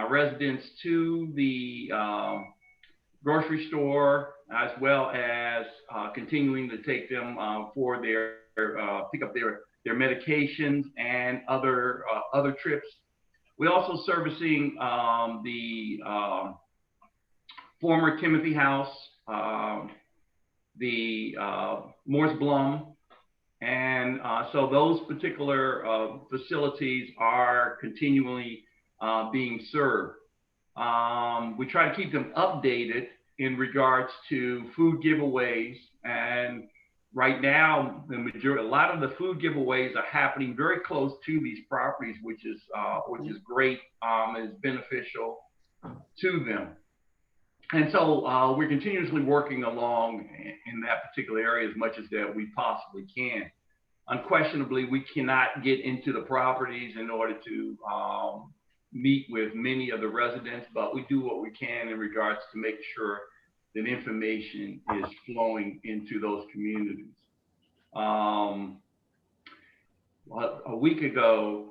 residents to the grocery store, as well as continuing to take them for their pick up their medications and other trips. We also servicing the former Timothy House, the Morris Blum, and so those particular facilities are continually being served. We try to keep them updated in regards to food giveaways, and right now a lot of the food giveaways are happening very close to these properties, which is great, is beneficial to them. And so we're continuously working along in that particular area as much as that we possibly can. Unquestionably, we cannot get into the properties in order to meet with many of the residents, but we do what we can in regards to making sure that information is flowing into those communities. A week ago,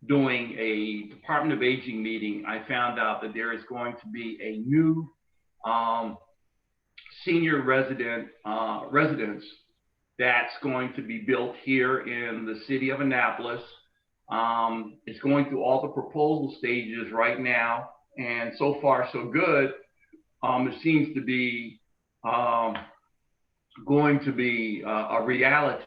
during a Department of Aging meeting, I found out that there is going to be a new senior residence that's going to be built here in the city of Annapolis. It's going through all the proposal stages right now, and so far so good. It seems to be going to be a reality.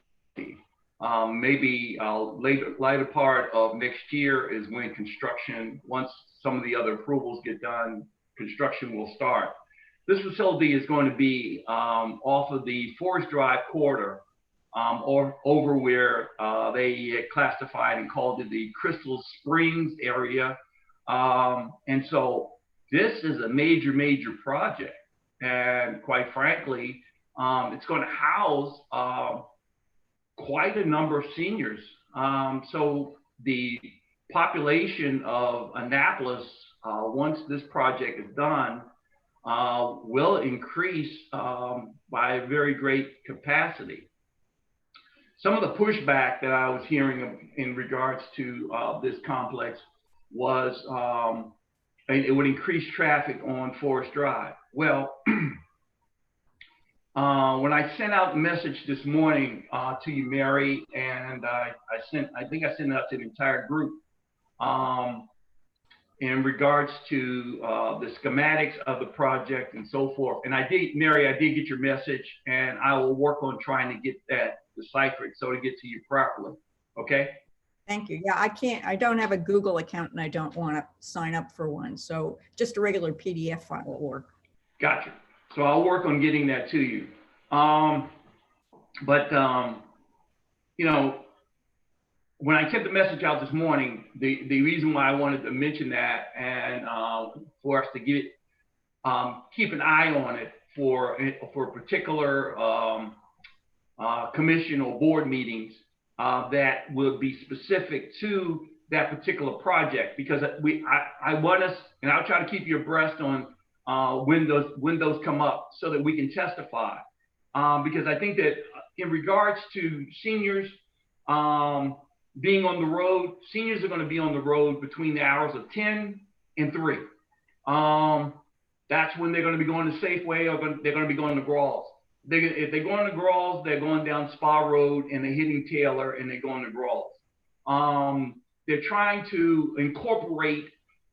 Maybe later part of next year is when construction, once some of the other approvals get done, construction will start. This facility is going to be off of the Forest Drive corridor, or over where they classified and called it the Crystal Springs area. And so this is a major project. And quite frankly, it's going to house quite a number of seniors. So the population of Annapolis, once this project is done, will increase by a very great capacity. Some of the pushback that I was hearing in regards to this complex was it would increase traffic on Forest Drive. Well, when I sent out the message this morning to you, Mary, and I think I sent it out to the entire group in regards to the schematics of the project and so forth. And Mary, I did get your message, and I will work on trying to get that deciphered so to get to you properly. Okay? Thank you. Yeah, I don't have a Google account, and I don't want to sign up for one. So just a regular PDF file will work. Gotcha. So I'll work on getting that to you. You know, when I sent the message out this morning, the reason why I wanted to mention that and for us to keep an eye on it for particular commission or board meetings that will be specific to that particular project, because I want us, and I'll try to keep you abreast on when those come up so that we can testify. Because I think that in regards to seniors being on the road, seniors are going to be on the road between the hours of 10 and 3. That's when they're going to be going to Safeway, or they're going to be going to Grawls. If they're going to Grawls, they're going down Spa Road and they're hitting Taylor and they're going to Grawls. They're trying to incorporate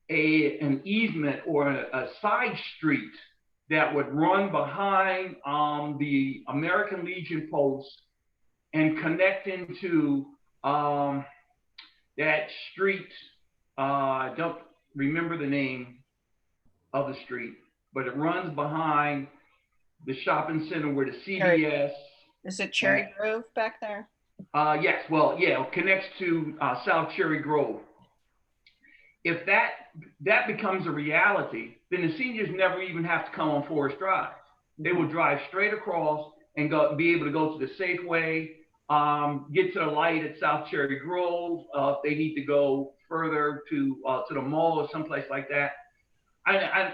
an easement or a side street that would run behind the American Legion post and connect into that street. I don't remember the name of the street, but it runs behind the shopping center where the CVS. Is it Cherry Grove back there? Yes, well, yeah, it connects to South Cherry Grove. If that becomes a reality, then the seniors never even have to come on Forest Drive. They will drive straight across and be able to go to the Safeway, get to the light at South Cherry Grove. If they need to go further to the mall or someplace like that. I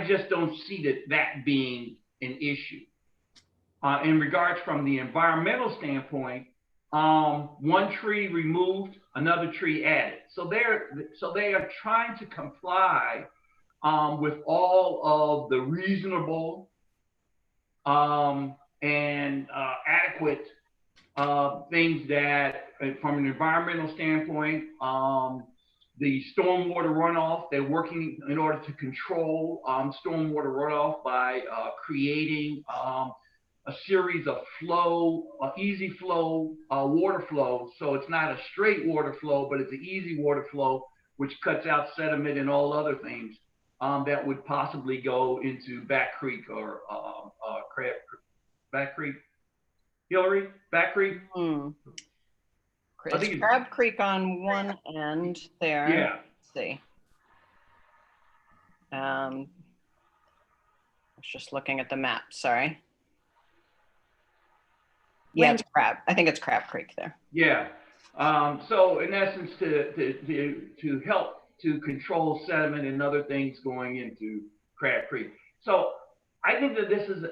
just don't see that being an issue. In regards from the environmental standpoint, one tree removed, another tree added. So they are trying to comply with all of the reasonable and adequate things that, from an environmental standpoint, the stormwater runoff, they're working in order to control stormwater runoff by creating a series of easy flow water flow. So it's not a straight water flow, but it's an easy water flow, which cuts out sediment and all other things that would possibly go into Back Creek or Back Creek. Hillary, Back Creek? It's Crab Creek on one end there. Yeah. Let's see. I was just looking at the map, sorry. Yeah, it's Crab. I think it's Crab Creek there. Yeah. So in essence, to help to control sediment and other things going into Crab Creek. So I think that this is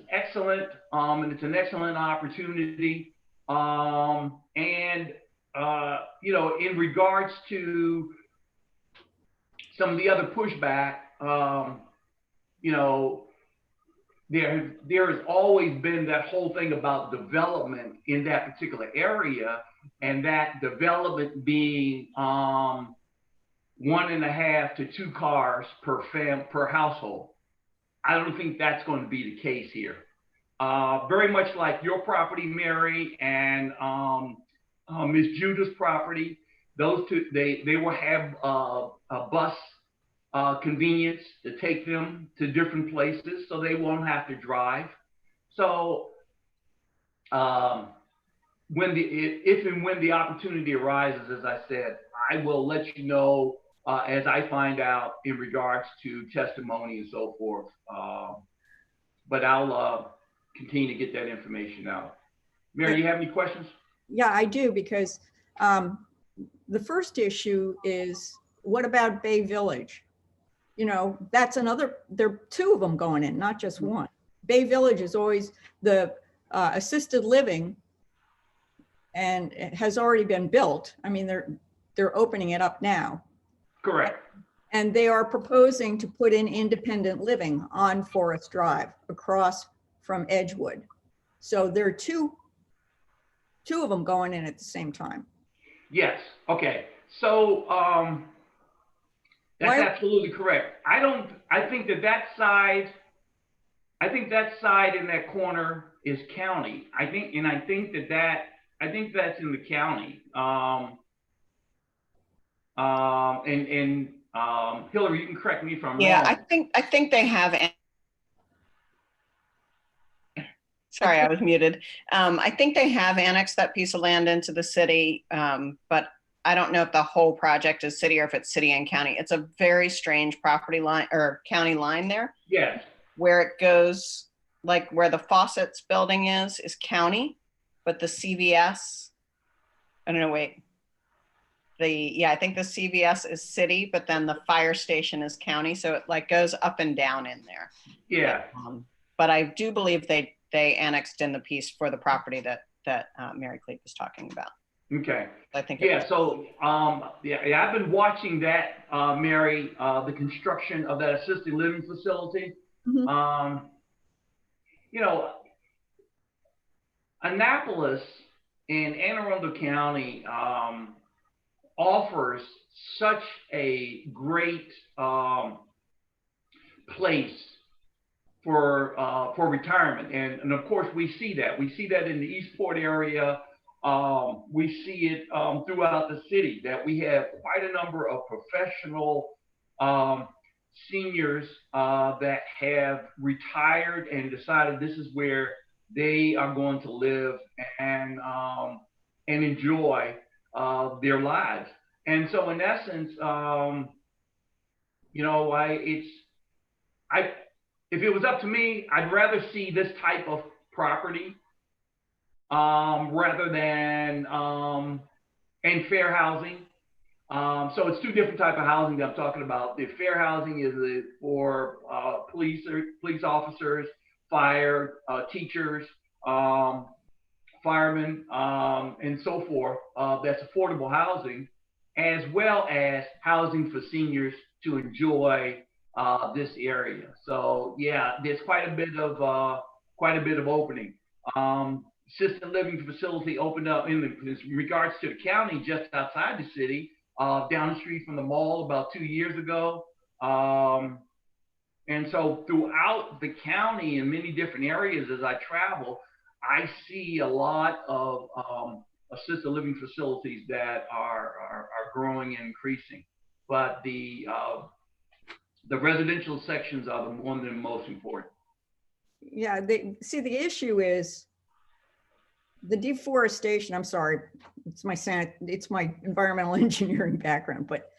excellent, and it's an excellent opportunity. You know, in regards to some of the other pushback, you know, there has always been that whole thing about development in that particular area, and that development being 1.5 to 2 cars per household. I don't think that's going to be the case here. Very much like your property, Mary, and Ms. Judah's property. Those two, they will have a bus convenience to take them to different places, so they won't have to drive. So if and when the opportunity arises, as I said, I will let you know as I find out in regards to testimony and so forth. But I'll continue to get that information out. Mary, you have any questions? Yeah, I do, because the first issue is, what about Bay Village? You know, that's another, there are 2 of them going in, not just one. Bay Village is always the assisted living, and it has already been built. I mean, they're opening it up now. Correct. And they are proposing to put in independent living on Forest Drive across from Edgewood. So there are two of them going in at the same time. Yes. Okay. So that's absolutely correct. I think that side in that corner is county. I think that's in the county. Hillary, you can correct me if I'm wrong. Yeah, I think they have. Sorry, I was muted. I think they have annexed that piece of land into the city, but I don't know if the whole project is city or if it's city and county. It's a very strange property line or county line there. Yes. Where it goes, like where the Fawcett's building is county, but the CVS, I don't know, wait. I think the CVS is city, but then the fire station is county. So it like goes up and down in there. Yeah. But I do believe they annexed in the piece for the property that Mary Cleave was talking about. Okay. I think. Yeah. So I've been watching that, Mary, the construction of that assisted living facility. Mm-hmm. You know, Annapolis in Anne Arundel County offers such a great place for retirement, and of course we see that in the Eastport area. We see it throughout the city, that we have quite a number of professional seniors that have retired and decided this is where they are going to live and enjoy their lives. And so in essence, you know, if it was up to me, I'd rather see this type of property rather than and fair housing. So it's 2 different types of housing that I'm talking about. The fair housing is for police officers, fire, teachers, firemen, and so forth, that's affordable housing, as well as housing for seniors to enjoy this area. So yeah, there's quite a bit of opening. Assisted living facility opened up in regards to the county just outside the city, down the street from the mall about 2 years ago. And so throughout the county in many different areas as I travel, I see a lot of assisted living facilities that are growing and increasing. But the residential sections are the one that are most important. Yeah, see, the issue is the deforestation. I'm sorry, it's my environmental engineering background, but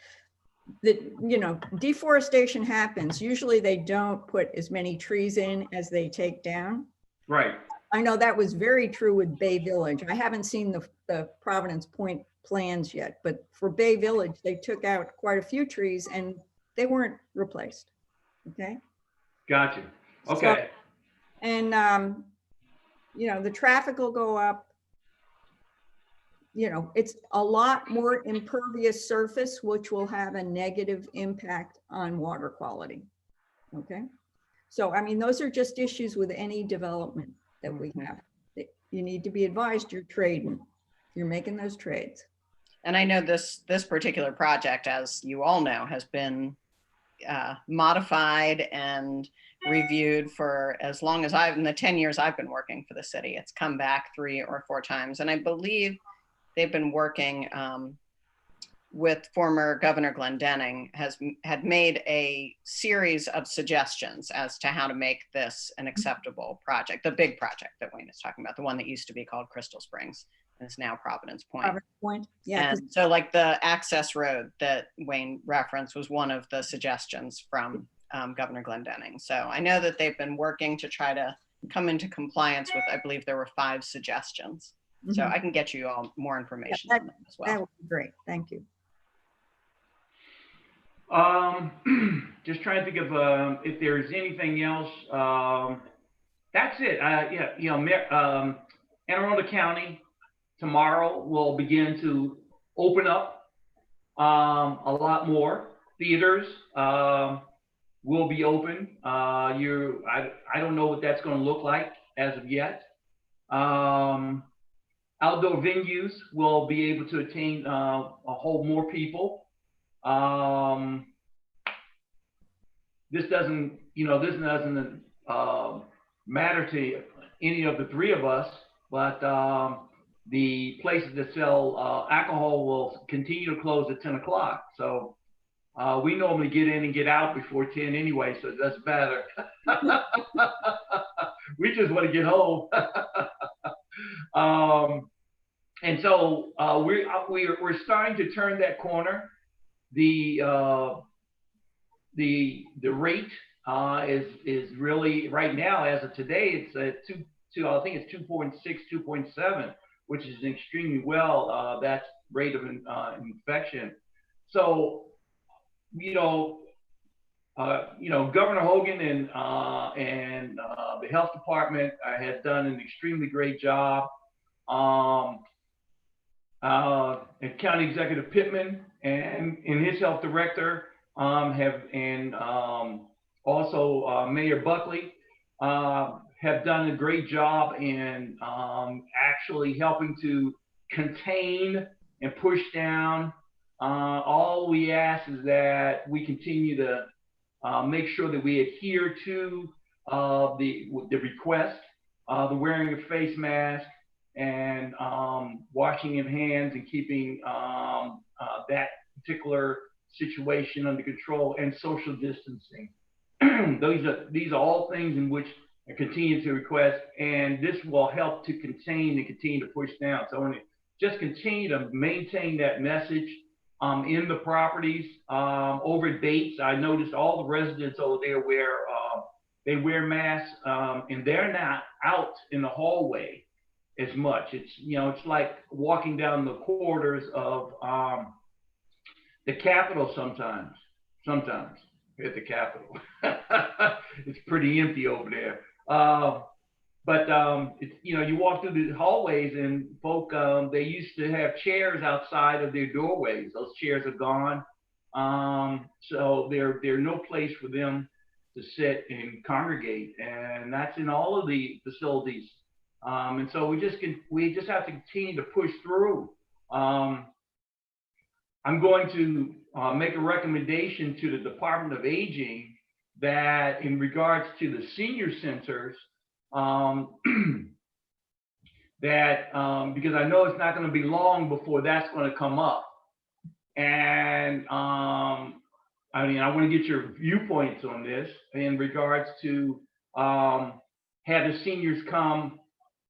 deforestation happens. Usually they don't put as many trees in as they take down. Right. I know that was very true with Bay Village. I haven't seen the Providence Point plans yet, but for Bay Village, they took out quite a few trees and they weren't replaced. Okay. Gotcha. Okay. So, and, the traffic will go up. It's a lot more impervious surface, which will have a negative impact on water quality. Okay. So, I mean, those are just issues with any development that we have. You need to be advised you're trading, you're making those trades. And I know this particular project, as you all know, has been modified and reviewed for as long as in the 10 years I've been working for the city. It's come back 3 or 4 times. And I believe they've been working with former Governor Glendening, had made a series of suggestions as to how to make this an acceptable project, the big project that Wayne is talking about, the one that used to be called Crystal Springs, and is now Providence Point. Providence Point, yeah. And so like the access road that Wayne referenced was one of the suggestions from Governor Glendening. So I know that they've been working to try to come into compliance with, I believe there were 5 suggestions. Mm-hmm. So I can get you all more information on them as well. That would be great. Thank you. Just trying to think of if there's anything else. That's it. Anne Arundel County tomorrow will begin to open up a lot more. Theaters will be open. I don't know what that's going to look like as of yet. Outdoor venues will be able to hold more people. This doesn't matter to any of the 3 of us, but the places that sell alcohol will continue to close at 10 o'clock. So we normally get in and get out before 10 anyway, so it doesn't matter. We just want to get home. And so we're starting to turn that corner. The rate is really right now, as of today, it's at I think it's 2.6, 2.7, which is extremely well. That rate of infection. So, Governor Hogan and the health department has done an extremely great job. And County Executive Pittman and his health director also Mayor Buckley have done a great job in actually helping to contain and push down. All we ask is that we continue to make sure that we adhere to the request, the wearing of face mask, and washing of hands, and keeping that particular situation under control, and social distancing. These are all things in which I continue to request, and this will help to contain and continue to push down. So I want to just continue to maintain that message in the properties. Over dates, I noticed all the residents over there wear masks, and they're not out in the hallway as much. It's like walking down the corridors of the Capitol sometimes at the Capitol. It's pretty empty over there. But it's, you know, you walk through the hallways and folk, they used to have chairs outside of their doorways. Those chairs are gone. So there's no place for them to sit and congregate, and that's in all of the facilities. And so we just have to continue to push through. I'm going to make a recommendation to the Department of Aging that in regards to the senior centers, that because I know it's not going to be long before that's going to come up. And I mean, I want to get your viewpoints on this in regards to have the seniors come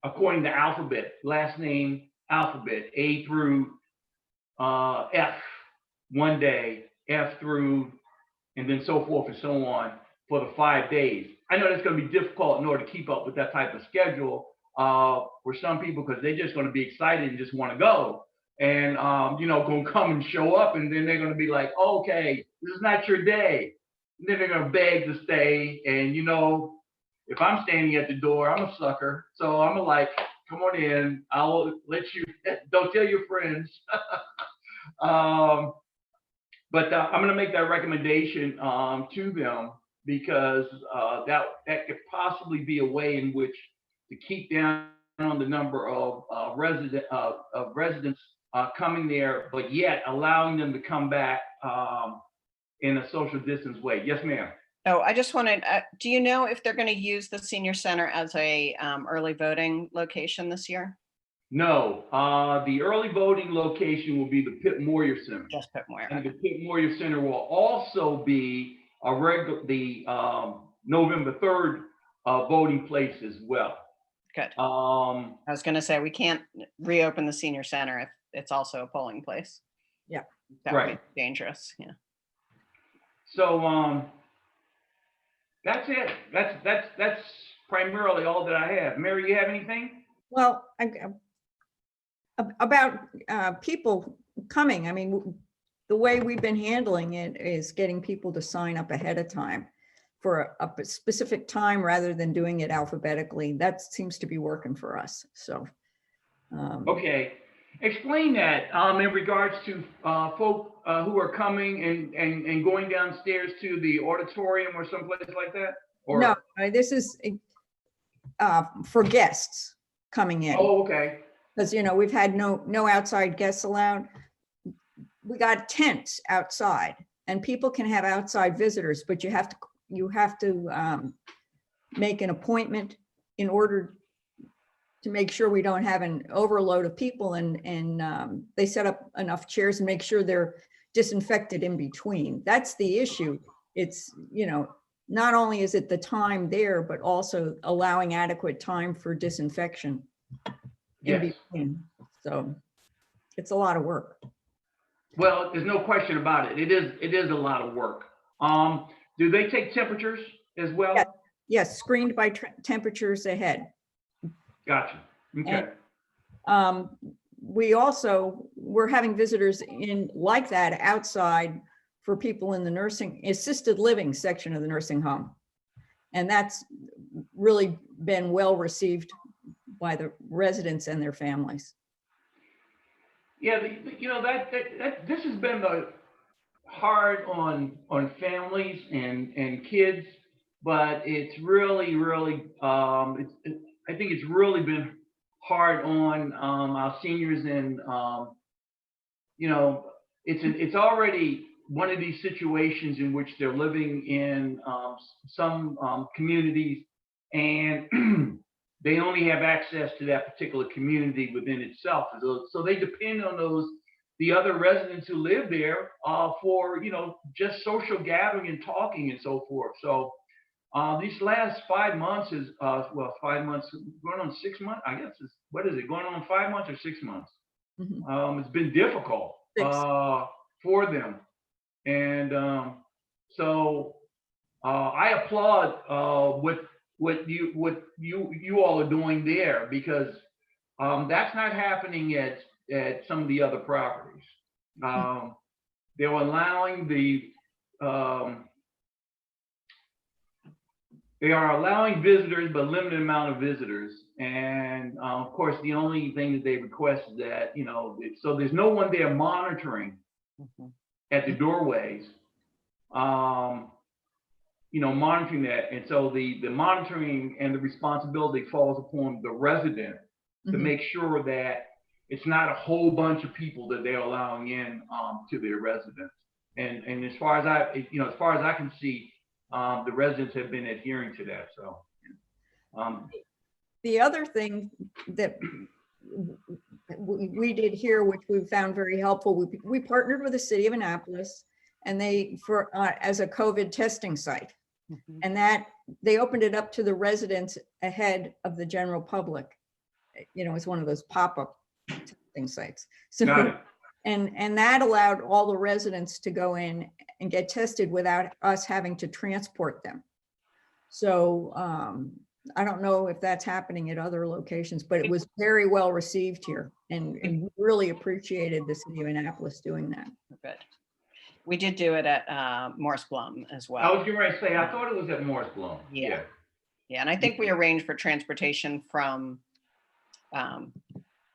according to alphabet, last name alphabet, A through F one day, F through, and then so forth and so on for the 5 days. I know that's going to be difficult in order to keep up with that type of schedule for some people because they're just going to be excited and just want to go. And, you know, going to come and show up, and then they're going to be like, okay, this is not your day. And then they're going to beg to stay. And, you know, if I'm standing at the door, I'm a sucker. So I'm like, come on in. I'll let you, don't tell your friends. But I'm going to make that recommendation to them because that could possibly be a way in which to keep down on the number of residents coming there, but yet allowing them to come back in a social distance way. Yes, ma'am. Oh, I just wanted, do you know if they're going to use the senior center as a early voting location this year? No, the early voting location will be the Pitt Moyer Center. Just Pitt Moyer. And the Pitt Moyer Center will also be the November 3rd voting place as well. Good. I was going to say, we can't reopen the senior center if it's also a polling place. Yeah. That would be dangerous. Yeah. So that's it. That's primarily all that I have. Mary, you have anything? Well, about people coming, I mean, the way we've been handling it is getting people to sign up ahead of time for a specific time rather than doing it alphabetically. That seems to be working for us. So. Okay. Explain that in regards to folk who are coming and going downstairs to the auditorium or someplace like that? Or? No, this is for guests coming in. Oh, okay. Because, you know, we've had no outside guests allowed. We got tents outside, and people can have outside visitors, but you have to make an appointment in order to make sure we don't have an overload of people, and they set up enough chairs and make sure they're disinfected in between. That's the issue. It's, you know, not only is it the time there, but also allowing adequate time for disinfection. Yes. So it's a lot of work. Well, there's no question about it. It is a lot of work. Do they take temperatures as well? Yes, screened by temperatures ahead. Gotcha. Okay. And, we're having visitors in like that outside for people in the assisted living section of the nursing home. And that's really been well received by the residents and their families. Yeah, you know, that this has been hard on families and kids, but it's really I think it's really been hard on our seniors, and you know, it's already one of these situations in which they're living in some communities, and they only have access to that particular community within itself. So they depend on the other residents who live there for, you know, just social gathering and talking and so forth. So these last 5 months is, 5 months, going on 6 months, I guess what is it, going on 5 months or 6 months? Mm-hmm. It's been difficult for them. And so I applaud what you all are doing there, because that's not happening at some of the other properties. They're allowing they are allowing visitors, but limited amount of visitors. And of course, the only thing that they request is that, so there's no one there monitoring Mhm. at the doorways, monitoring that. And so the monitoring and the responsibility falls upon the resident to Mhm. make sure that it's not a whole bunch of people that they're allowing in to their residence. And as far as I can see, the residents have been adhering to that. So, The other thing that we did here, which we found very helpful, we partnered with the city of Annapolis, and as a COVID testing site, Mhm. and that they opened it up to the residents ahead of the general public. It's one of those pop-up testing sites. got So, it. and that allowed all the residents to go in and get tested without us having to transport them. So I don't know if that's happening at other locations, but it was very well received here, and we really appreciated the city of Annapolis doing that. Good. We did do it at Morris Blum as I well. was getting ready to say, I thought it was at Morris Blum. Yeah. Yeah, and I think we arranged for transportation from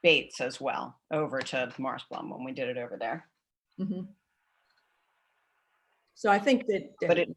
Bates as well over to Morris Blum when we did it over there. Mhm. So I think that, But it's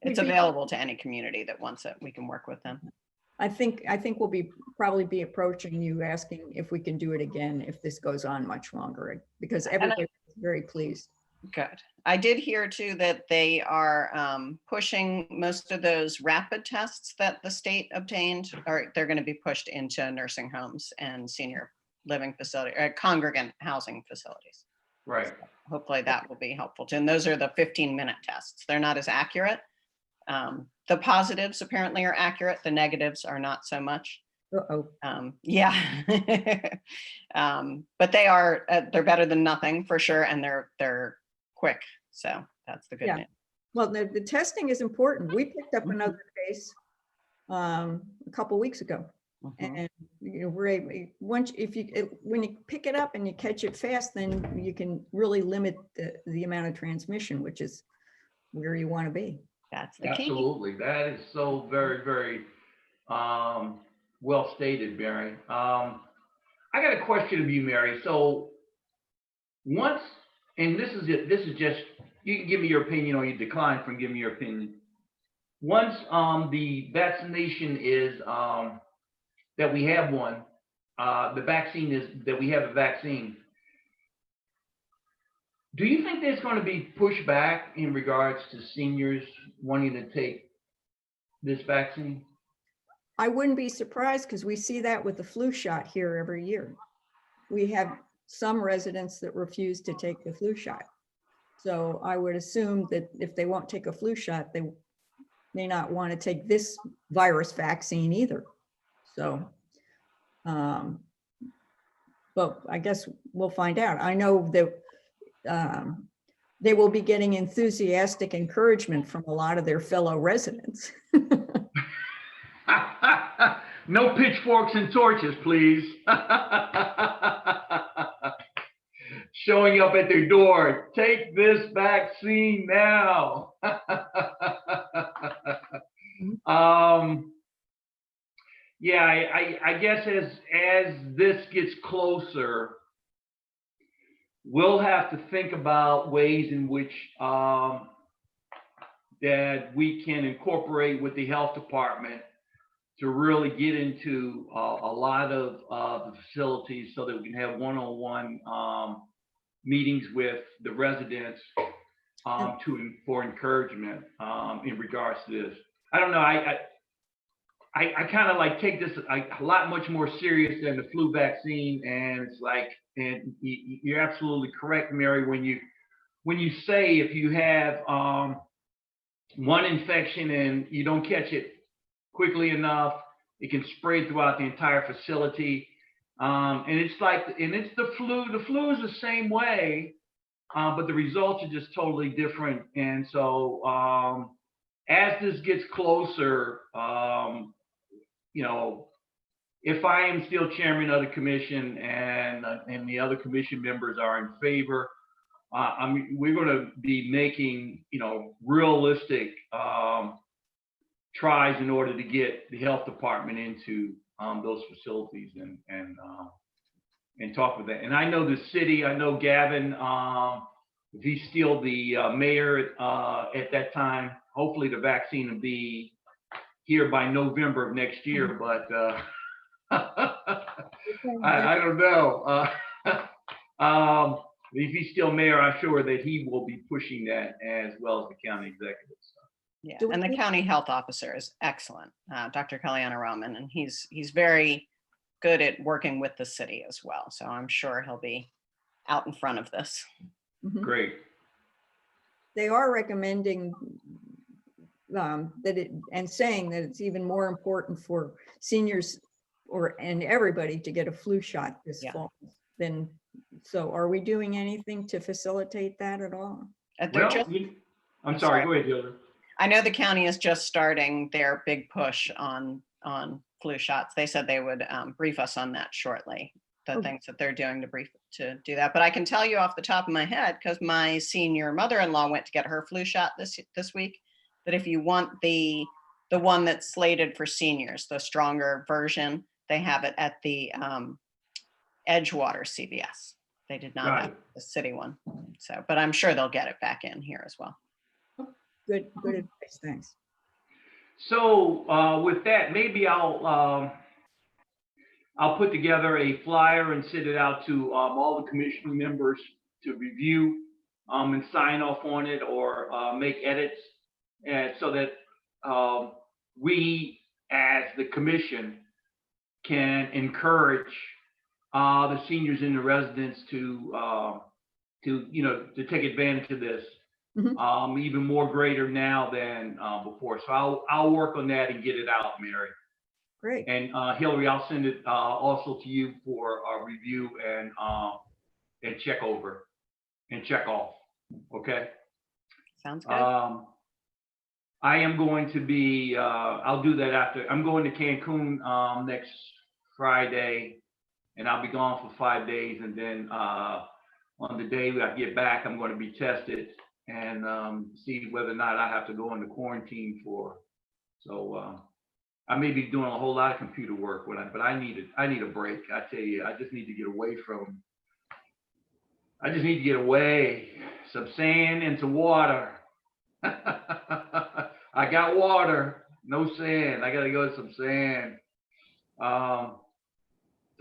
we'd be- available to any community that wants it. We can work with them. I think we'll probably be approaching you, asking if we can do it again if this goes on much longer, because everybody's very pleased. Good. I did hear too that they are pushing most of those rapid tests that the state obtained, or they're going to be pushed into nursing homes and senior living facility, or congregant housing facilities. Right. Hopefully that will be helpful too. And those are the 15-minute tests. They're not as accurate. The positives apparently are accurate. The negatives are not so much. Uh-oh. Yeah. But they're better than nothing for sure. And they're quick. So that's the good Yeah. news. Well, the testing is important. We picked up another case a couple weeks ago. Mhm. And when you pick it up and you catch it fast, then you can really limit the amount of transmission, which is where you want to be. That's the key. Absolutely. That is so very, very well stated, Mary. I got a question of you, Mary. So once, and this is just, you can give me your opinion or you decline from giving me your opinion. Once the vaccination is that we have one, the vaccine is that we have a vaccine. Do you think there's going to be pushback in regards to seniors wanting to take this vaccine? I wouldn't be surprised, because we see that with the flu shot here every year. We have some residents that refuse to take the flu shot. So I would assume that if they won't take a flu shot, they may not want to take this virus vaccine either. So, but I guess we'll find out. I know that they will be getting enthusiastic encouragement from a lot of their fellow residents. No pitchforks and torches, please. Showing up at their door. Take this vaccine now. Yeah, I guess as this gets closer, we'll have to think about ways in which that we can incorporate with the health department to really get into a lot of the facilities so that we can have one-on-one meetings with the residents for encouragement in regards to this. I don't know. I kind of like take this a lot much more serious than the flu vaccine, and it's like, and you're absolutely correct, Mary, when you say if you have one infection and you don't catch it quickly enough, it can spread throughout the entire facility. And it's the flu. The flu is the same way, but the results are just totally different. And so as this gets closer, if I am still chairman of the commission and the other commission members are in favor, we're going to be making realistic tries in order to get the health department into those facilities and talk with that. And I know the city, I know Gavin, if he's still the mayor at that time, hopefully the vaccine will be here by November of next year, but I don't know. If he's still mayor, I'm sure that he will be pushing that as well as the county executive. Yeah, Do we and the need- county health officer is excellent, Dr. Kalyana Raman, and he's very good at working with the city as well. So I'm sure he'll be out in front of this. Mhm. Great. They are recommending that and saying that it's even more important for seniors and everybody to get a flu shot this Yeah. fall. So are we doing anything to facilitate that at all? They're Well, just, I'm sorry, go ahead, Hillary. I know the county is just starting their big push on flu shots. They said they would brief us on that shortly, the Oh. things that they're doing to do that. But I can tell you off the top of my head, because my senior mother-in-law went to get her flu shot this week, that if you want the one that's slated for seniors, the stronger version, they have it at the Edgewater CVS. They did not Got have it. the city one. So, but I'm sure they'll get it back in here as well. Good advice, thanks. So with that, maybe I'll put together a flyer and send it out to all the commission members to review and sign off on it or make edits, and so that we as the commission can encourage the seniors and the residents to take advantage of this. Even more greater now than before. So I'll work on that and get it out, Mary. Great. And Hillary, I'll send it also to you for review and check over and check off. Okay. Sounds good. I am going to be. I'll do that after. I'm going to Cancun next Friday, and I'll be gone for 5 days. And then on the day I get back, I'm going to be tested and see whether or not I have to go into quarantine for. So I may be doing a whole lot of computer work, but I need a break. I tell you, I just need to get away from. I just need to get away, some sand and some water. I got water, no sand. I got to go to some sand. So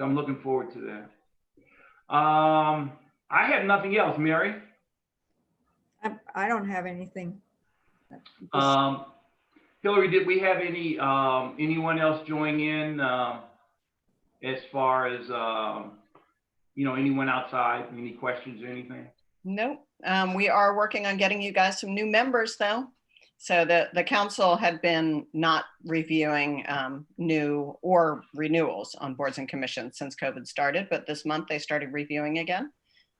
I'm looking forward to that. I have nothing else, Mary. I don't have anything. Hillary, did we have anyone else join in as far as anyone outside? Any questions or anything? Nope. We are working on getting you guys some new members though. So the council had been not reviewing new or renewals on boards and commissions since COVID started, but this month they started reviewing again.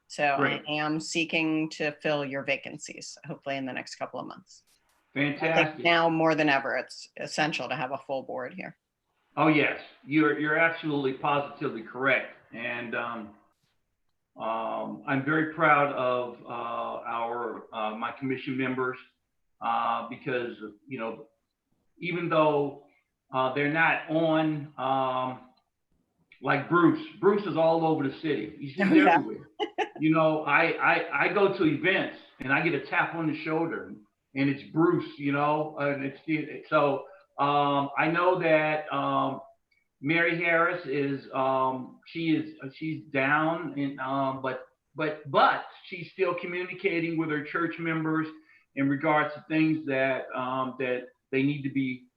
So Great. I am seeking to fill your vacancies, hopefully in the next couple of months. I Fantastic. think now more than ever, it's essential to have a full board here. Oh yes, you're absolutely positively correct, and I'm very proud of my commission members because even though they're not on like Bruce is all over the city. He's just Yeah. everywhere. I go to events and I get a tap on the shoulder and it's Bruce, and it's so I know that Mary Harris is she's down and but she's still communicating with her church members in regards to things that that they need to be.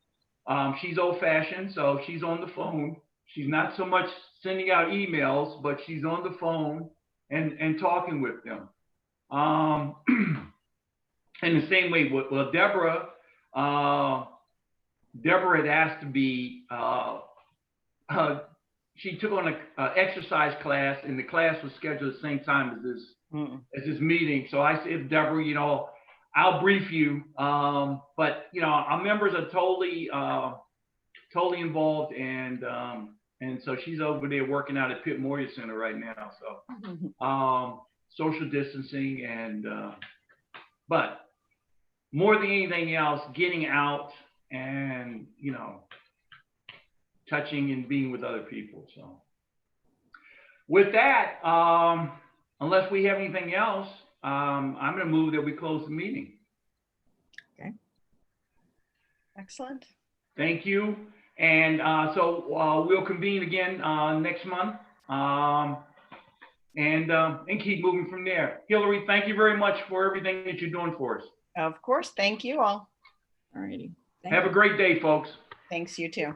She's old-fashioned, so she's on the phone. She's not so much sending out emails, but she's on the phone and talking with them. In the same way, well, Deborah had asked to be. She took on an exercise class, and the class was scheduled at the same time as this meeting. So I said, Deborah, I'll brief you, but our members are totally involved, and so she's over there working out at Pitt Moyer Center right now. So social distancing but more than anything else, getting out and, you know, touching and being with other people. So with that, unless we have anything else, I'm going to move that we close the meeting. Excellent. Thank you. And so we'll convene again next month and keep moving from there. Hillary, thank you very much for everything that you're doing for us. Of course. Thank you all. All righty. Thank Have you. a great day, folks. Thanks, you too.